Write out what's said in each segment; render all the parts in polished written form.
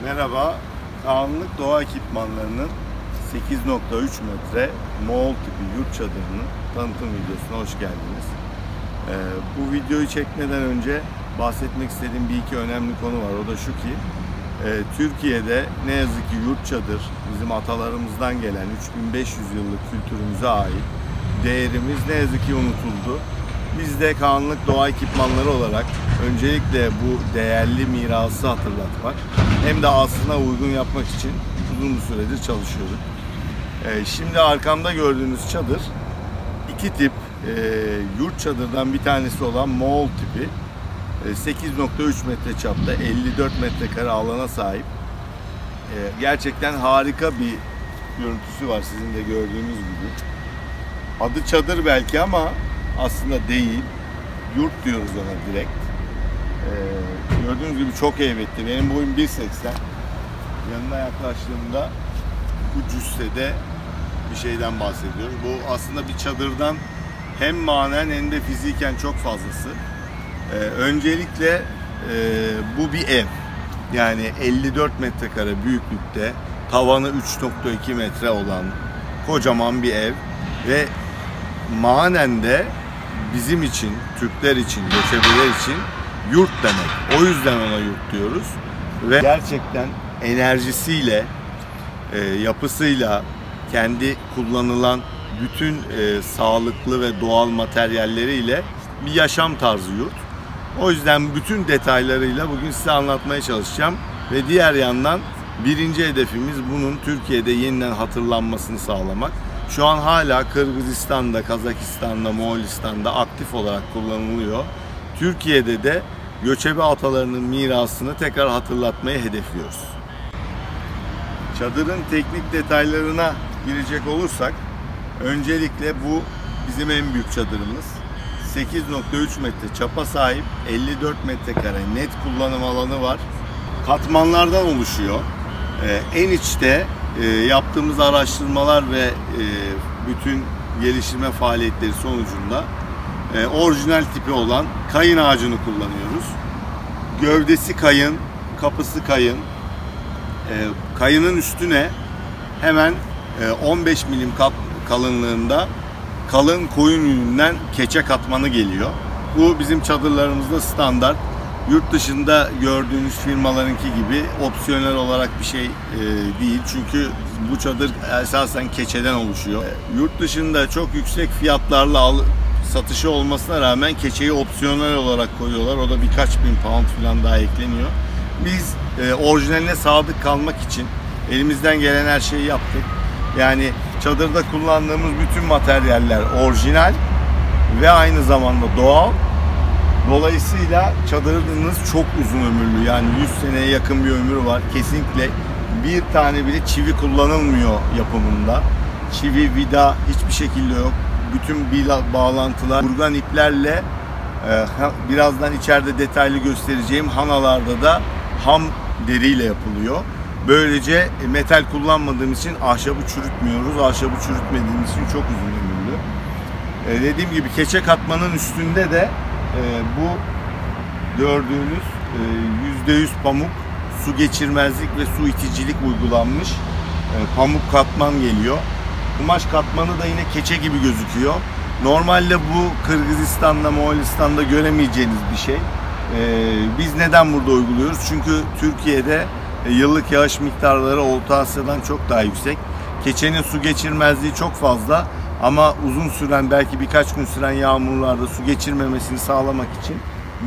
Merhaba, Kaanlık Doğa Ekipmanları'nın 8.3 metre Moğol tipi yurt çadırının tanıtım videosuna hoş geldiniz. Bu videoyu çekmeden önce bahsetmek istediğim bir iki önemli konu var. O da şu ki, Türkiye'de ne yazık ki yurt çadır bizim atalarımızdan gelen 3500 yıllık kültürümüze ait değerimiz ne yazık ki unutuldu. Biz de Kaanlık Doğa Ekipmanları olarak öncelikle bu değerli mirası hatırlatmak hem de aslına uygun yapmak için uzun bir süredir çalışıyoruz. Şimdi arkamda gördüğünüz çadır iki tip yurt çadırdan bir tanesi olan Moğol tipi 8.3 metre çapta 54 metrekare alana sahip. Gerçekten harika bir görüntüsü var sizin de gördüğünüz gibi. Adı çadır belki ama aslında değil. Yurt diyoruz ona direkt. Gördüğünüz gibi çok heybetli. Benim boyum 1.80. Yanına yaklaştığımda bu cüssede bir şeyden bahsediyoruz. Bu aslında bir çadırdan hem manen hem de fiziken çok fazlası. Öncelikle bu bir ev. Yani 54 metrekare büyüklükte, tavanı 3.2 metre olan kocaman bir ev ve manen de bizim için, Türkler için, göçebeler için yurt demek. O yüzden ona yurt diyoruz. Ve gerçekten enerjisiyle, yapısıyla, kendi kullanılan bütün sağlıklı ve doğal materyalleriyle bir yaşam tarzı yurt. O yüzden bütün detaylarıyla bugün size anlatmaya çalışacağım. Ve diğer yandan birinci hedefimiz bunun Türkiye'de yeniden hatırlanmasını sağlamak. Şu an hala Kırgızistan'da, Kazakistan'da, Moğolistan'da aktif olarak kullanılıyor. Türkiye'de de göçebe atalarının mirasını tekrar hatırlatmayı hedefliyoruz. Çadırın teknik detaylarına girecek olursak, öncelikle bu bizim en büyük çadırımız. 8.3 metre çapa sahip, 54 metrekare net kullanım alanı var. Katmanlardan oluşuyor. En içte yaptığımız araştırmalar ve bütün geliştirme faaliyetleri sonucunda orijinal tipi olan kayın ağacını kullanıyoruz. Gövdesi kayın, kapısı kayın. Kayının üstüne hemen 15 milim kalınlığında kalın koyun yününden keçe katmanı geliyor. Bu bizim çadırlarımızda standart. Yurt dışında gördüğünüz firmalarınki gibi opsiyonel olarak bir şey değil. Çünkü bu çadır esasen keçeden oluşuyor. Yurt dışında çok yüksek fiyatlarla satışı olmasına rağmen keçeyi opsiyonel olarak koyuyorlar. O da birkaç bin pound falan daha ekleniyor. Biz orijinaline sadık kalmak için elimizden gelen her şeyi yaptık. Yani çadırda kullandığımız bütün materyaller orijinal ve aynı zamanda doğal. Dolayısıyla çadırınız çok uzun ömürlü, yani 100 seneye yakın bir ömrü var. Kesinlikle bir tane bile çivi kullanılmıyor yapımında. Çivi, vida hiçbir şekilde yok. Bütün bağlantılar urgan iplerle, birazdan içeride detaylı göstereceğim hanalarda da ham deriyle yapılıyor. Böylece metal kullanmadığımız için ahşabı çürütmüyoruz. Ahşabı çürütmediğimiz için çok uzun ömürlü. Dediğim gibi keçe katmanın üstünde de bu gördüğünüz %100 pamuk, su geçirmezlik ve su iticilik uygulanmış pamuk katman geliyor. Kumaş katmanı da yine keçe gibi gözüküyor. Normalde bu Kırgızistan'da, Moğolistan'da göremeyeceğiniz bir şey. Biz neden burada uyguluyoruz? Çünkü Türkiye'de yıllık yağış miktarları Orta Asya'dan çok daha yüksek. Keçenin su geçirmezliği çok fazla. Ama uzun süren, belki birkaç gün süren yağmurlarda su geçirmemesini sağlamak için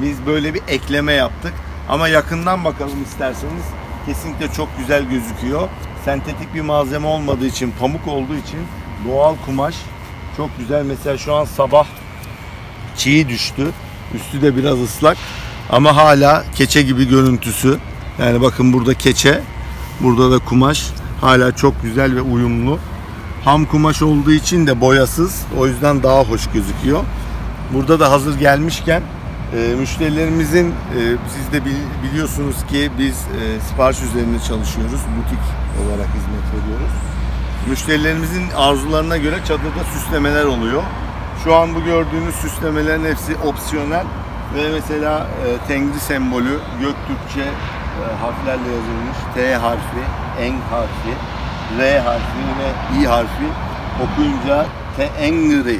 biz böyle bir ekleme yaptık. Ama yakından bakalım isterseniz, kesinlikle çok güzel gözüküyor. Sentetik bir malzeme olmadığı için, pamuk olduğu için doğal kumaş çok güzel. Mesela şu an sabah çiğ düştü. Üstü de biraz ıslak ama hala keçe gibi görüntüsü. Yani bakın burada keçe, burada da kumaş. Hala çok güzel ve uyumlu. Ham kumaş olduğu için de boyasız. O yüzden daha hoş gözüküyor. Burada da hazır gelmişken müşterilerimizin, siz de biliyorsunuz ki biz sipariş üzerinde çalışıyoruz. Butik olarak hizmet veriyoruz. Müşterilerimizin arzularına göre çadırda süslemeler oluyor. Şu an bu gördüğünüz süslemelerin hepsi opsiyonel ve mesela Tengri sembolü, Göktürkçe harflerle yazılmış. T harfi, Eng harfi, R harfi ve I harfi okuyunca Teengri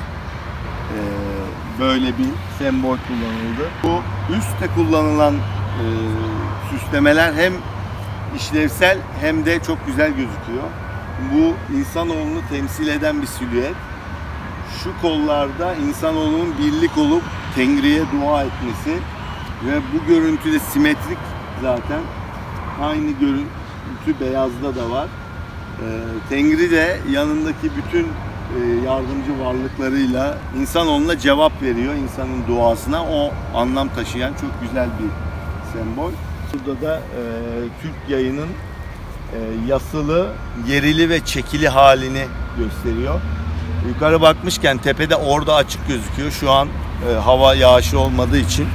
böyle bir sembol kullanıldı. Bu üstte kullanılan süslemeler hem işlevsel hem de çok güzel gözüküyor. Bu insanoğlunu temsil eden bir silüet. Şu kollarda insanoğlunun birlik olup Tengri'ye dua etmesi ve bu görüntü de simetrik zaten. Aynı görüntü beyazda da var. Tengri de yanındaki bütün yardımcı varlıklarıyla insanoğluna cevap veriyor, insanın duasına. O anlam taşıyan çok güzel bir sembol. Burada da Türk yayının yasılı, gerili ve çekili halini gösteriyor. Yukarı bakmışken tepede orada açık gözüküyor. Şu an hava yağışı olmadığı için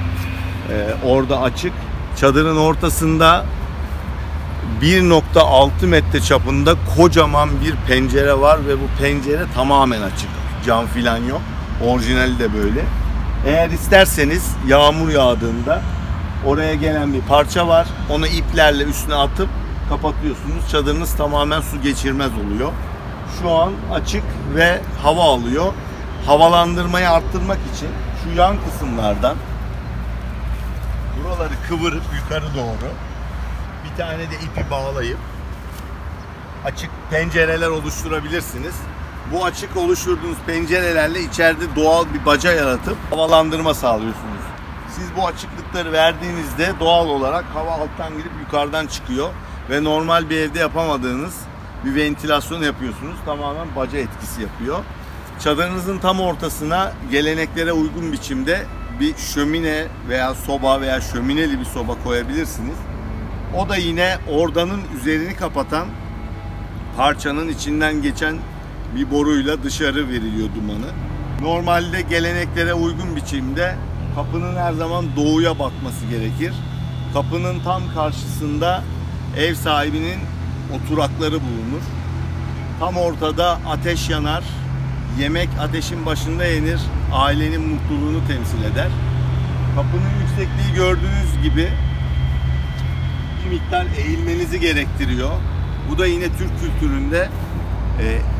orada açık. Çadırın ortasında 1.6 metre çapında kocaman bir pencere var ve bu pencere tamamen açık. Cam filan yok. Orijinali de böyle. Eğer isterseniz yağmur yağdığında oraya gelen bir parça var. Onu iplerle üstüne atıp kapatıyorsunuz. Çadırınız tamamen su geçirmez oluyor. Şu an açık ve hava alıyor. Havalandırmayı arttırmak için şu yan kısımlardan buraları kıvırıp yukarı doğru bir tane de ipi bağlayıp açık pencereler oluşturabilirsiniz. Bu açık oluşturduğunuz pencerelerle içeride doğal bir baca yaratıp havalandırma sağlıyorsunuz. Siz bu açıklıkları verdiğinizde doğal olarak hava alttan girip yukarıdan çıkıyor ve normal bir evde yapamadığınız bir ventilasyon yapıyorsunuz. Tamamen baca etkisi yapıyor. Çadırınızın tam ortasına geleneklere uygun biçimde bir şömine veya soba veya şömineli bir soba koyabilirsiniz. O da yine ordanın üzerini kapatan parçanın içinden geçen bir boruyla dışarı veriliyor dumanı. Normalde geleneklere uygun biçimde kapının her zaman doğuya bakması gerekir. Kapının tam karşısında ev sahibinin oturakları bulunur. Tam ortada ateş yanar. Yemek ateşin başında yenir. Ailenin mutluluğunu temsil eder. Kapının yüksekliği gördüğünüz gibi bir miktar eğilmenizi gerektiriyor. Bu da yine Türk kültüründe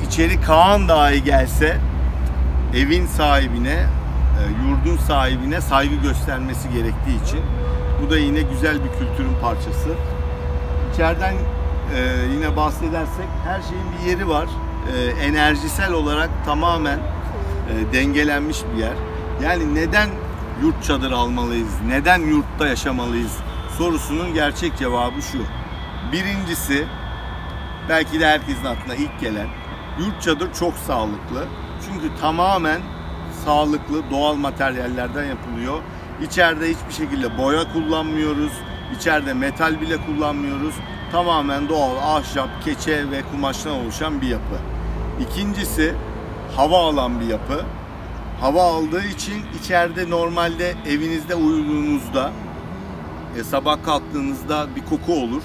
içeri Kaan dahi gelse evin sahibine, yurdun sahibine saygı göstermesi gerektiği için. Bu da yine güzel bir kültürün parçası. İçeriden yine bahsedersek her şeyin bir yeri var. Enerjisel olarak tamamen dengelenmiş bir yer. Yani neden yurt çadır almalıyız, neden yurtta yaşamalıyız sorusunun gerçek cevabı şu. Birincisi, belki de herkesin aklına ilk gelen, yurt çadır çok sağlıklı. Çünkü tamamen sağlıklı doğal materyallerden yapılıyor. İçeride hiçbir şekilde boya kullanmıyoruz. İçeride metal bile kullanmıyoruz. Tamamen doğal ahşap, keçe ve kumaştan oluşan bir yapı. İkincisi, hava alan bir yapı. Hava aldığı için içeride normalde evinizde uyuduğunuzda sabah kalktığınızda bir koku olur.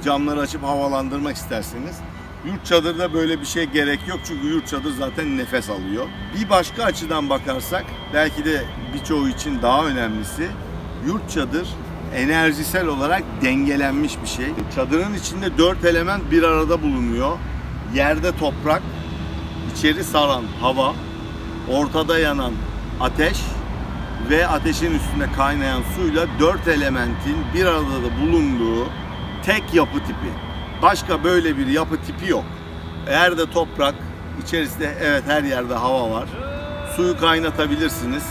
Camları açıp havalandırmak isterseniz. Yurt çadırda böyle bir şey gerek yok çünkü yurt çadır zaten nefes alıyor. Bir başka açıdan bakarsak belki de birçoğu için daha önemlisi, yurt çadır enerjisel olarak dengelenmiş bir şey. Çadırın içinde 4 element bir arada bulunuyor. Yerde toprak, içeri saran hava, ortada yanan ateş ve ateşin üstünde kaynayan suyla 4 elementin bir arada bulunduğu tek yapı tipi. Başka böyle bir yapı tipi yok. Yerde toprak, içerisinde evet her yerde hava var. Suyu kaynatabilirsiniz.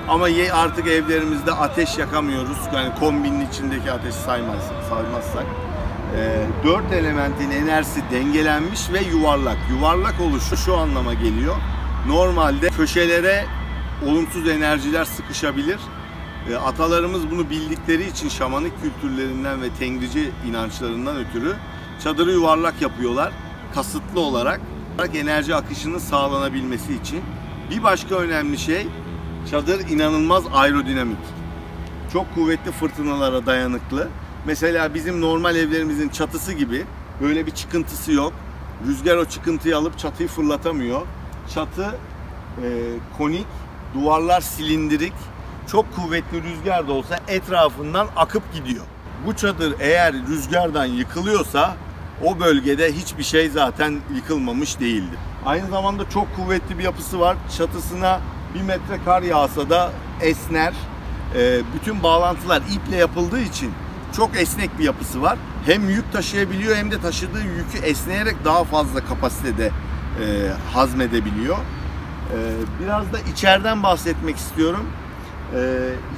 Ama artık evlerimizde ateş yakamıyoruz. Yani kombinin içindeki ateşi saymazsak. 4 elementin enerjisi dengelenmiş ve yuvarlak. Yuvarlak oluşu şu anlama geliyor. Normalde köşelere olumsuz enerjiler sıkışabilir. Atalarımız bunu bildikleri için şamanik kültürlerinden ve tengrici inançlarından ötürü çadırı yuvarlak yapıyorlar. Kasıtlı olarak enerji akışının sağlanabilmesi için. Bir başka önemli şey, çadır inanılmaz aerodinamik. Çok kuvvetli fırtınalara dayanıklı. Mesela bizim normal evlerimizin çatısı gibi böyle bir çıkıntısı yok. Rüzgar o çıkıntıyı alıp çatıyı fırlatamıyor. Çatı konik, duvarlar silindirik. Çok kuvvetli rüzgar da olsa etrafından akıp gidiyor. Bu çadır eğer rüzgardan yıkılıyorsa o bölgede hiçbir şey zaten yıkılmamış değildir. Aynı zamanda çok kuvvetli bir yapısı var. Çatısına 1 metre kar yağsa da esner. Bütün bağlantılar iple yapıldığı için çok esnek bir yapısı var. Hem yük taşıyabiliyor hem de taşıdığı yükü esneyerek daha fazla kapasitede hazmedebiliyor. Biraz da içeriden bahsetmek istiyorum.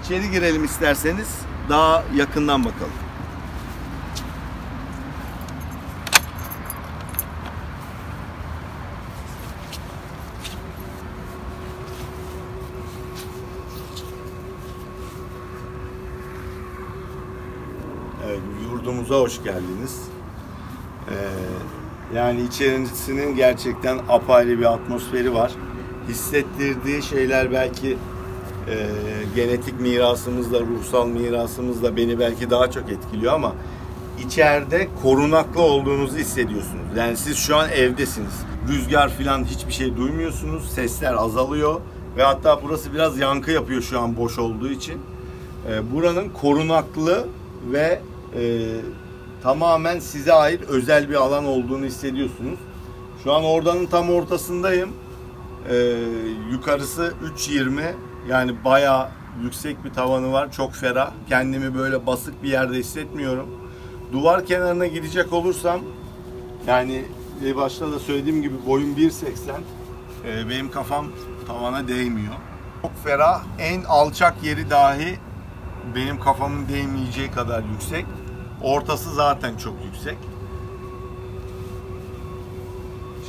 İçeri girelim isterseniz, daha yakından bakalım. Evet, yurdumuza hoş geldiniz. Yani içerisinin gerçekten apayrı bir atmosferi var. Hissettirdiği şeyler belki genetik mirasımızla, ruhsal mirasımızla beni belki daha çok etkiliyor ama içeride korunaklı olduğunuzu hissediyorsunuz. Yani siz şu an evdesiniz. Rüzgar falan hiçbir şey duymuyorsunuz. Sesler azalıyor ve hatta burası biraz yankı yapıyor şu an boş olduğu için. Buranın korunaklı ve tamamen size ait özel bir alan olduğunu hissediyorsunuz. Şu an ordanın tam ortasındayım. Yukarısı 3.20, yani bayağı yüksek bir tavanı var. Çok ferah. Kendimi böyle basık bir yerde hissetmiyorum. Duvar kenarına gidecek olursam, yani başta da söylediğim gibi boyum 1.80. Benim kafam tavana değmiyor. Çok ferah. En alçak yeri dahi benim kafamın değmeyeceği kadar yüksek. Ortası zaten çok yüksek.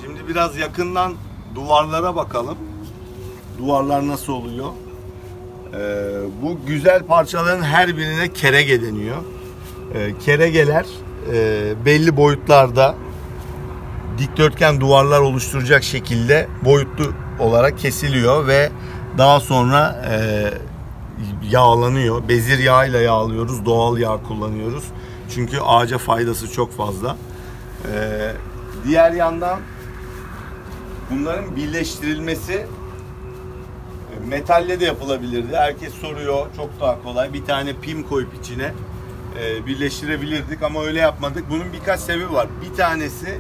Şimdi biraz yakından duvarlara bakalım. Duvarlar nasıl oluyor? Bu güzel parçaların her birine kerege deniyor. Keregeler belli boyutlarda dikdörtgen duvarlar oluşturacak şekilde boyutlu olarak kesiliyor ve daha sonra yağlanıyor. Bezir yağıyla yağlıyoruz. Doğal yağ kullanıyoruz. Çünkü ağaca faydası çok fazla. Diğer yandan bunların birleştirilmesi metalle de yapılabilirdi. Herkes soruyor. Çok daha kolay. Bir tane pim koyup içine birleştirebilirdik ama öyle yapmadık. Bunun birkaç sebebi var. Bir tanesi,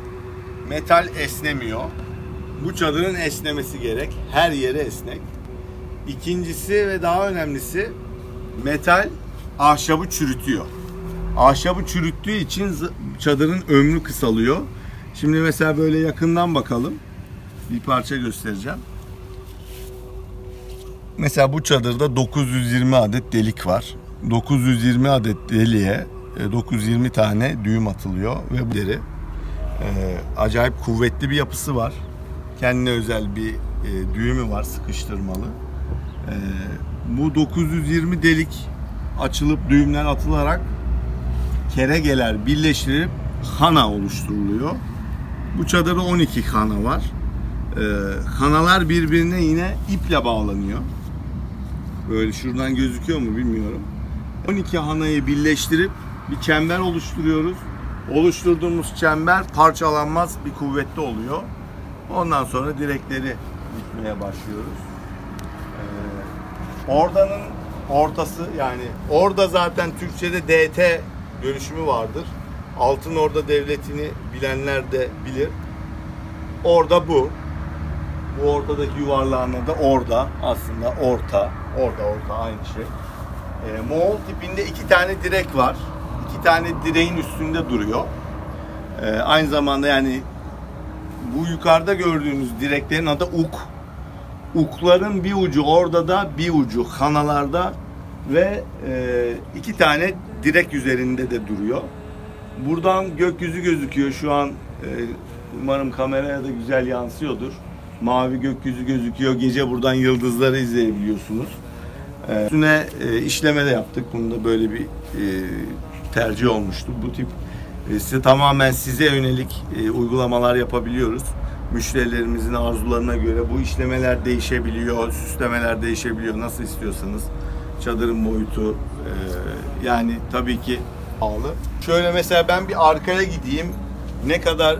metal esnemiyor. Bu çadırın esnemesi gerek. Her yeri esnek. İkincisi ve daha önemlisi, metal ahşabı çürütüyor. Ahşabı çürüttüğü için çadırın ömrü kısalıyor. Şimdi mesela böyle yakından bakalım. Bir parça göstereceğim. Mesela bu çadırda 920 adet delik var. 920 adet deliğe 920 tane düğüm atılıyor ve bu deri acayip kuvvetli bir yapısı var. Kendine özel bir düğümü var, sıkıştırmalı. Bu 920 delik açılıp düğümler atılarak keregeler birleştirilip hana oluşturuluyor. Bu çadırda 12 hana var. Hanalar birbirine yine iple bağlanıyor. Böyle şuradan gözüküyor mu bilmiyorum. 12 hanayı birleştirip bir çember oluşturuyoruz. Oluşturduğumuz çember parçalanmaz bir kuvvetli oluyor. Ondan sonra direkleri dikmeye başlıyoruz. Ordanın ortası, yani orada zaten Türkçe'de DT dönüşümü vardır. Altın Orda Devleti'ni bilenler de bilir. Orada bu. Bu ortadaki yuvarlağın adı orda. Aslında orta. Orta aynı şey. Moğol tipinde 2 tane direk var. 2 tane direğin üstünde duruyor. Aynı zamanda yani bu yukarıda gördüğünüz direklerin adı uk. Ukların bir ucu orada da bir ucu hanalarda ve 2 tane direk üzerinde de duruyor. Buradan gökyüzü gözüküyor şu an. Umarım kameraya da güzel yansıyordur. Mavi gökyüzü gözüküyor. Gece buradan yıldızları izleyebiliyorsunuz. Üstüne işleme de yaptık. Bunda böyle bir tercih olmuştu. Bu tip tamamen size yönelik uygulamalar yapabiliyoruz. Müşterilerimizin arzularına göre bu işlemeler değişebiliyor, süslemeler değişebiliyor. Nasıl istiyorsanız. Çadırın boyutu yani tabii ki pahalı. Şöyle mesela ben bir arkaya gideyim. Ne kadar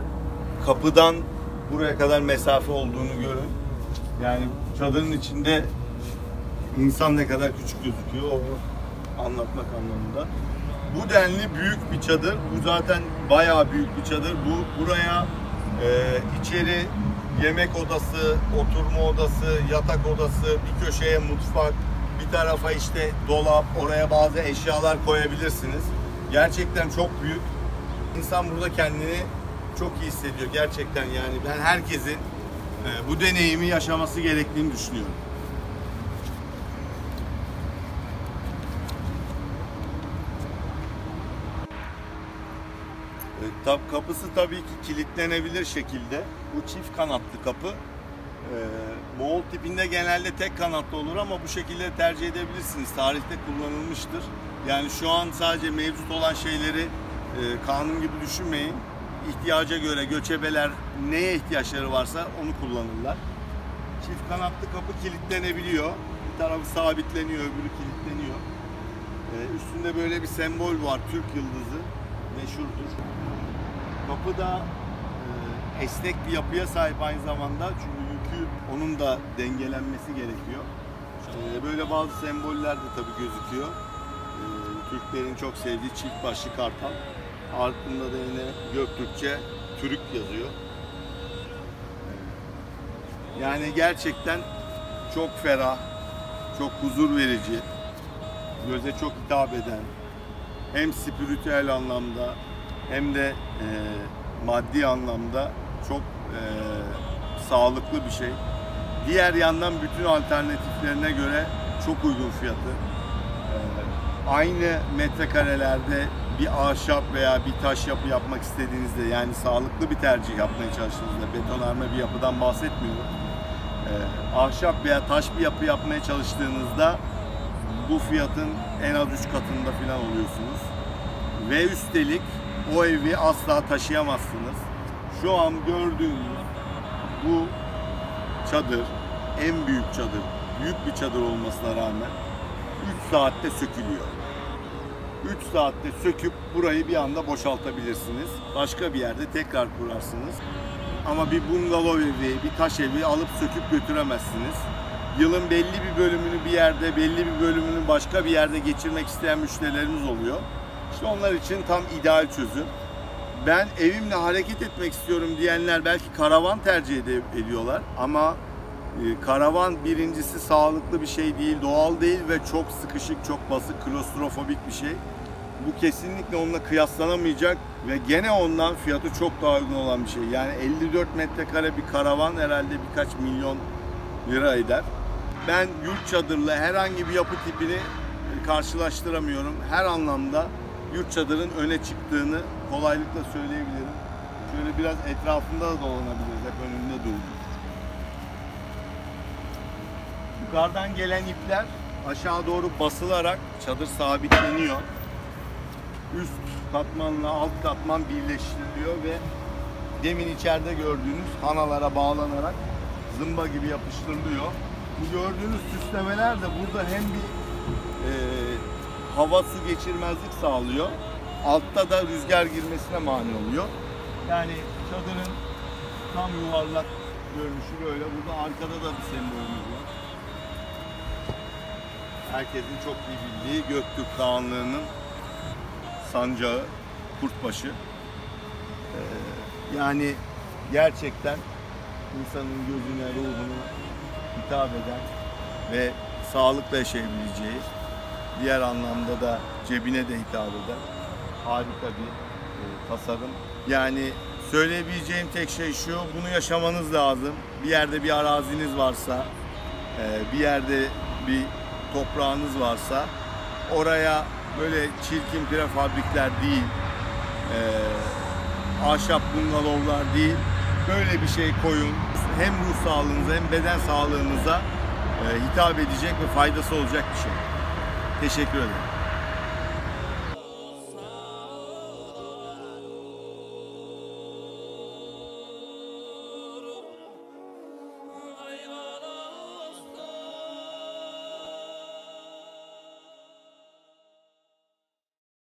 kapıdan buraya kadar mesafe olduğunu görün. Yani çadırın içinde insan ne kadar küçük gözüküyor onu anlatmak anlamında. Bu denli büyük bir çadır. Bu zaten bayağı büyük bir çadır. Buraya içeri yemek odası, oturma odası, yatak odası, bir köşeye mutfak, bir tarafa işte dolap, oraya bazı eşyalar koyabilirsiniz. Gerçekten çok büyük. İnsan burada kendini çok iyi hissediyor gerçekten, yani ben herkesin bu deneyimi yaşaması gerektiğini düşünüyorum. Kapısı tabii ki kilitlenebilir şekilde. Bu çift kanatlı kapı. Moğol tipinde genelde tek kanatlı olur ama bu şekilde tercih edebilirsiniz. Tarihte kullanılmıştır. Yani şu an sadece mevcut olan şeyleri kanun gibi düşünmeyin. İhtiyaca göre göçebeler neye ihtiyaçları varsa onu kullanırlar. Çift kanatlı kapı kilitlenebiliyor. Bir tarafı sabitleniyor, öbürü kilitleniyor. Üstünde böyle bir sembol var. Türk yıldızı meşhurdur. Kapı da esnek bir yapıya sahip aynı zamanda, çünkü yükü onun da dengelenmesi gerekiyor. Böyle bazı semboller de tabii gözüküyor. Türklerin çok sevdiği çift başlı kartal. Altında da yine Göktürkçe Türk yazıyor. Yani gerçekten çok ferah, çok huzur verici, göze çok hitap eden, hem spiritüel anlamda hem de maddi anlamda çok sağlıklı bir şey. Diğer yandan bütün alternatiflerine göre çok uygun fiyatı. Aynı metrekarelerde bir ahşap veya bir taş yapı yapmak istediğinizde, yani sağlıklı bir tercih yapmaya çalıştığınızda, betonarme bir yapıdan bahsetmiyorum. Ahşap veya taş bir yapı yapmaya çalıştığınızda bu fiyatın en az 3 katında falan oluyorsunuz. Ve üstelik o evi asla taşıyamazsınız. Şu an gördüğünüz bu çadır en büyük çadır. Büyük bir çadır olmasına rağmen 3 saatte sökülüyor. 3 saatte söküp burayı bir anda boşaltabilirsiniz. Başka bir yerde tekrar kurarsınız. Ama bir bungalov evi, bir taş evi alıp söküp götüremezsiniz. Yılın belli bir bölümünü bir yerde, belli bir bölümünü başka bir yerde geçirmek isteyen müşterilerimiz oluyor. İşte onlar için tam ideal çözüm. Ben evimle hareket etmek istiyorum diyenler belki karavan tercih ediyorlar ama karavan birincisi sağlıklı bir şey değil, doğal değil ve çok sıkışık, çok basık, klostrofobik bir şey. Bu kesinlikle onunla kıyaslanamayacak ve gene ondan fiyatı çok daha uygun olan bir şey. Yani 54 metrekare bir karavan herhalde birkaç milyon lira eder. Ben yurt çadırla herhangi bir yapı tipini karşılaştıramıyorum. Her anlamda yurt çadırın öne çıktığını kolaylıkla söyleyebilirim. Şöyle biraz etrafında da dolanabiliriz. Hep önünde durduk. Yukarıdan gelen ipler aşağı doğru basılarak çadır sabitleniyor. Üst katmanla alt katman birleştiriliyor ve demin içeride gördüğünüz hanalara bağlanarak zımba gibi yapıştırılıyor. Bu gördüğünüz süslemeler de burada hem bir hava su geçirmezlik sağlıyor. Altta da rüzgar girmesine mani oluyor. Yani çadırın tam yuvarlak görünüşü böyle. Burada arkada da bir sembolümüz var. Herkesin çok iyi bildiği Göktürk Kağanlığı'nın sancağı Kurtbaşı. Yani gerçekten insanın gözüne, ruhuna hitap eden ve sağlıkla yaşayabileceği, diğer anlamda da cebine de hitap eden harika bir tasarım. Yani söyleyebileceğim tek şey şu: bunu yaşamanız lazım. Bir yerde bir araziniz varsa, bir yerde bir toprağınız varsa, oraya böyle çirkin prefabrikler değil, ahşap bungalovlar değil, böyle bir şey koyun. Hem ruh sağlığınıza hem beden sağlığınıza hitap edecek ve faydası olacak bir şey. Teşekkür ederim.